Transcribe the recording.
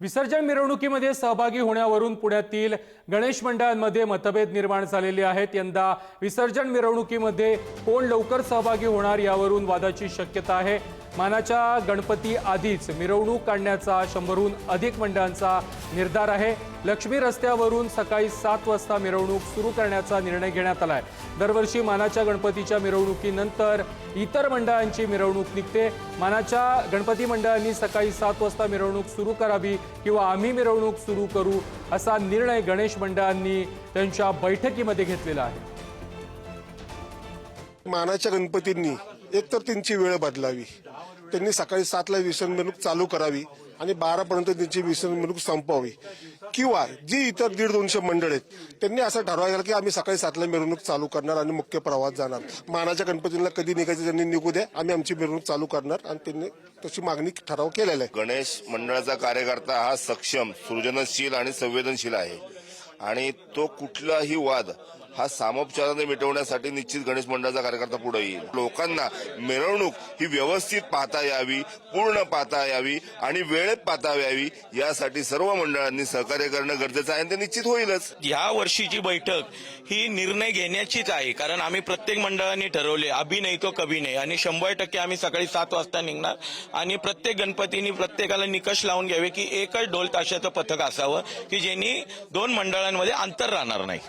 विसर्जन मिरवणुकीमध्ये सहभागी होण्यावरून पुण्यातील गणेश मंडळांमध्ये मतभेद निर्माण झालेले आहेत। यंदा विसर्जन मिरवणुकीमध्ये कोण लवकर सहभागी होणार यावरून वादाची शक्यता आहे। मानाच्या गणपती आधीच मिरवणूक काढण्याचा 100हून अधिक मंडळांचा निर्धार आहे। लक्ष्मी रस्त्यावरून सकाळी 7 वाजता मिरवणूक सुरू करण्याचा निर्णय घेण्यात आलाय। दरवर्षी मानाच्या गणपतीच्या मिरवणुकीनंतर इतर मंडळांची मिरवणूक निघते। मानाच्या गणपती मंडळांनी सकाळी 7 वाजता मिरवणूक सुरू करावी किंवा आम्ही मिरवणूक सुरू करू असा निर्णय गणेश मंडळांनी त्यांच्या बैठकीमध्ये घेतलेला आहे। मानाच्या गणपतींनी एकतर त्यांची वेळ बदलावी, त्यांनी सकाळी 7ला विसर्जन मिरवणूक चालू करावी आणि 12 पर्यंत त्यांची विसर्जन मिरवणूक संपवावी, किंवा जी इतर 150-200 मंडळ आहेत त्यांनी असं ठरवायला की आम्ही सकाळी 7ला मिरवणूक चालू करणार आणि मुख्य प्रवाहात जाणार। मानाच्या गणपतींना कधी निघायचं त्यांनी निघू द्या, आम्ही आमची मिरवणूक चालू करणार आणि त्यांनी तशी मागणी ठराव केलेला आहे। गणेश मंडळाचा कार्यकर्ता हा सक्षम, सृजनशील आणि संवेदनशील आहे आणि तो कुठलाही वाद हा सामोपचाराने मिटवण्यासाठी निश्चित गणेश मंडळाचा कार्यकर्ता पुढे येईल। लोकांना मिरवणूक ही व्यवस्थित पाहता यावी, पूर्ण पाहता यावी आणि वेळेत पाहता यावी यासाठी सर्व मंडळांनी सहकार्य करणं गरजेचं आहे आणि ते निश्चित होईलच। या वर्षीची बैठक ही निर्णय घेण्याचीच आहे, कारण आम्ही प्रत्येक मंडळाने ठरवले अभि नाही तो कभी नाही आणि 100% आम्ही सकाळी 7 वाजता निघणार आणि प्रत्येक गणपतींनी प्रत्येकाला निकष लावून घ्यावे की एकच ढोल ताशाचं पथक असावं की ज्यांनी 2 मंडळांमध्ये अंतर राहणार नाही।